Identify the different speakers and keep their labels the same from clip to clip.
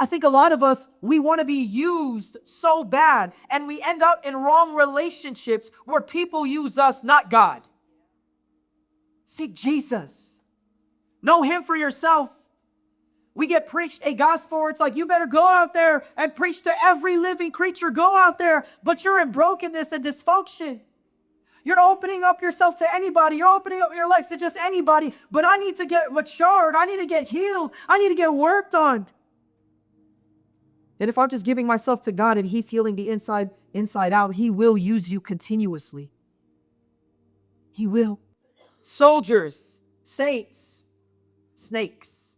Speaker 1: I think a lot of us, we want to be used so bad, and we end up in wrong relationships where people use us, not God. Seek Jesus. Know Him for yourself. We get preached a gospel where it's like, you better go out there and preach to every living creature. Go out there, but you're in brokenness and dysfunction. You're opening up yourself to anybody. You're opening up your legs to just anybody. But I need to get matured. I need to get healed. I need to get worked on. And if I'm just giving myself to God and He's healing the inside out, He will use you continuously. He will. Soldiers, saints, snakes.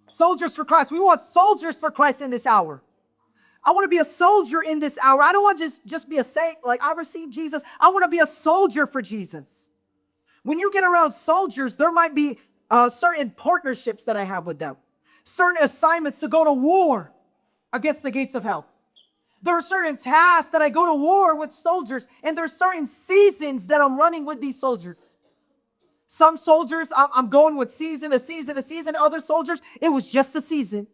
Speaker 1: Soldiers for Christ. We want soldiers for Christ in this hour. I want to be a soldier in this hour. I don't want to just be a saint, like I received Jesus. I want to be a soldier for Jesus. When you get around soldiers, there might be certain partnerships that I have with them. Certain assignments to go to war against the gates of hell. There are certain tasks that I go to war with soldiers, and there are certain seasons that I'm running with these soldiers. Some soldiers, I'm going with season. Other soldiers, it was just a season.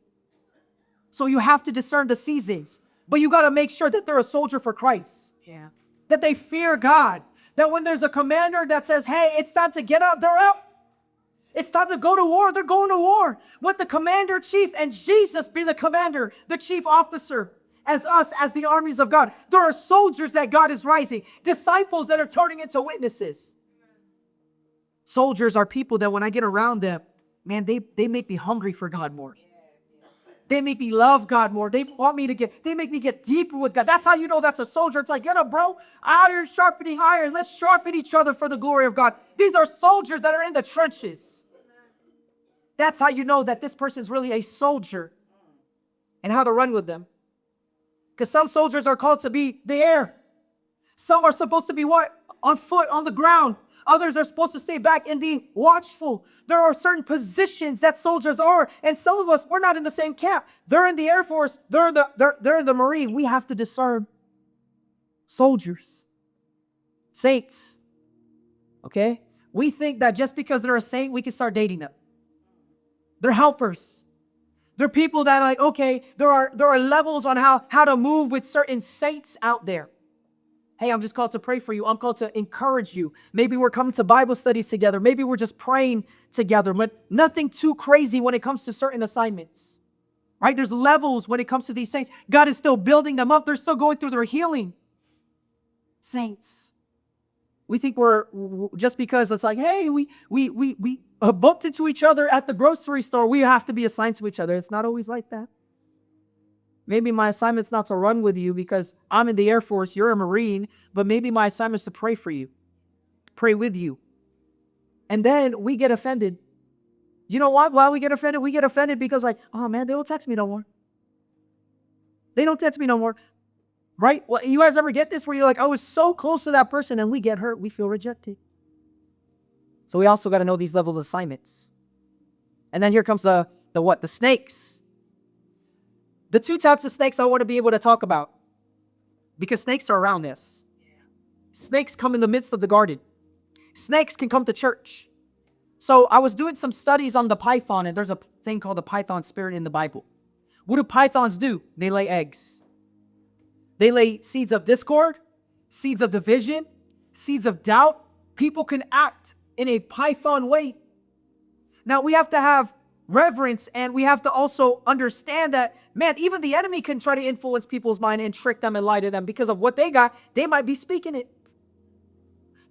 Speaker 1: So you have to discern the seasons. But you got to make sure that they're a soldier for Christ. Yeah. That they fear God. That when there's a commander that says, hey, it's time to get out, they're out. It's time to go to war, they're going to war. With the commander chief and Jesus be the commander, the chief officer, as us, as the armies of God. There are soldiers that God is rising. Disciples that are turning into witnesses. Soldiers are people that when I get around them, man, they make me hungry for God more. They make me love God more. They make me get deeper with God. That's how you know that's a soldier. It's like, get up, bro. Iron sharpening iron. Let's sharpen each other for the glory of God. These are soldiers that are in the trenches. That's how you know that this person's really a soldier and how to run with them. Because some soldiers are called to be the air. Some are supposed to be what? On foot, on the ground. Others are supposed to stay back and be watchful. There are certain positions that soldiers are, and some of us, we're not in the same camp. They're in the Air Force. They're in the Marine. We have to discern soldiers, saints. Okay? We think that just because they're a saint, we can start dating them. They're helpers. They're people that like, okay, there are levels on how to move with certain saints out there. Hey, I'm just called to pray for you. I'm called to encourage you. Maybe we're coming to Bible studies together. Maybe we're just praying together, but nothing too crazy when it comes to certain assignments, right? There's levels when it comes to these saints. God is still building them up. They're still going through their healing. Saints. We think we're, just because it's like, hey, we bumped into each other at the grocery store, we have to be assigned to each other. It's not always like that. Maybe my assignment's not to run with you because I'm in the Air Force, you're a Marine, but maybe my assignment's to pray for you, pray with you. And then we get offended. You know what? Why we get offended? We get offended because like, oh man, they don't text me no more. They don't text me no more. Right? Well, you guys ever get this where you're like, I was so close to that person and we get hurt, we feel rejected. So we also got to know these levels of assignments. And then here comes the snakes. The two types of snakes I want to be able to talk about, because snakes are around us. Snakes come in the midst of the garden. Snakes can come to church. So I was doing some studies on the python, and there's a thing called the python spirit in the Bible. What do pythons do? They lay eggs. They lay seeds of discord, seeds of division, seeds of doubt. People can act in a python way. Now we have to have reverence, and we have to also understand that, man, even the enemy can try to influence people's mind and trick them and lie to them because of what they got. They might be speaking it.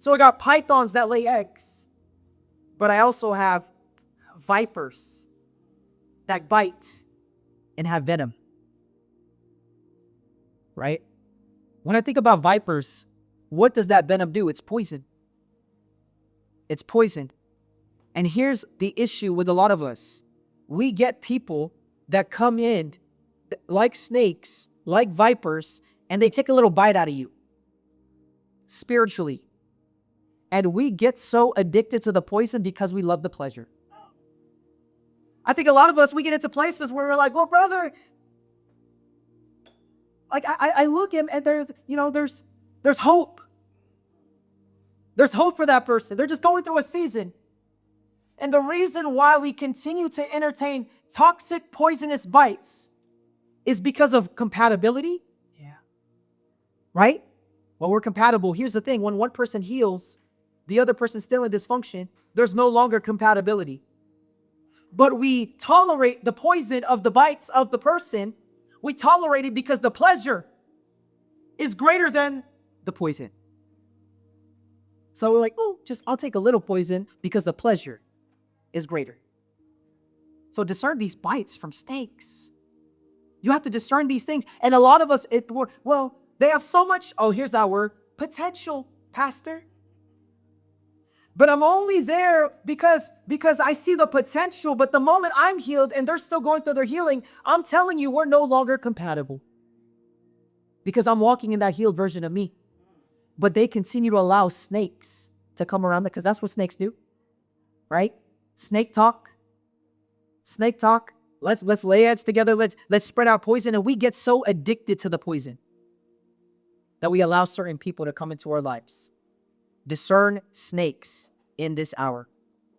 Speaker 1: So I got pythons that lay eggs, but I also have vipers that bite and have venom. Right? When I think about vipers, what does that venom do? It's poison. It's poison. And here's the issue with a lot of us. We get people that come in like snakes, like vipers, and they take a little bite out of you spiritually. And we get so addicted to the poison because we love the pleasure. I think a lot of us, we get into places where we're like, well, brother, like I look at him and there's hope. There's hope for that person. They're just going through a season. And the reason why we continue to entertain toxic, poisonous bites is because of compatibility. Yeah. Right? Well, we're compatible. Here's the thing. When one person heals, the other person's still in dysfunction, there's no longer compatibility. But we tolerate the poison of the bites of the person. We tolerate it because the pleasure is greater than the poison. So we're like, oh, I'll take a little poison because the pleasure is greater. So discern these bites from snakes. You have to discern these things. And a lot of us, they have so much, here's that word, potential, pastor. But I'm only there because I see the potential. But the moment I'm healed and they're still going through their healing, I'm telling you, we're no longer compatible. Because I'm walking in that healed version of me. But they continue to allow snakes to come around, because that's what snakes do. Right? Snake talk. Snake talk. Let's lay eggs together. Let's spread out poison. And we get so addicted to the poison that we allow certain people to come into our lives. Discern snakes in this hour.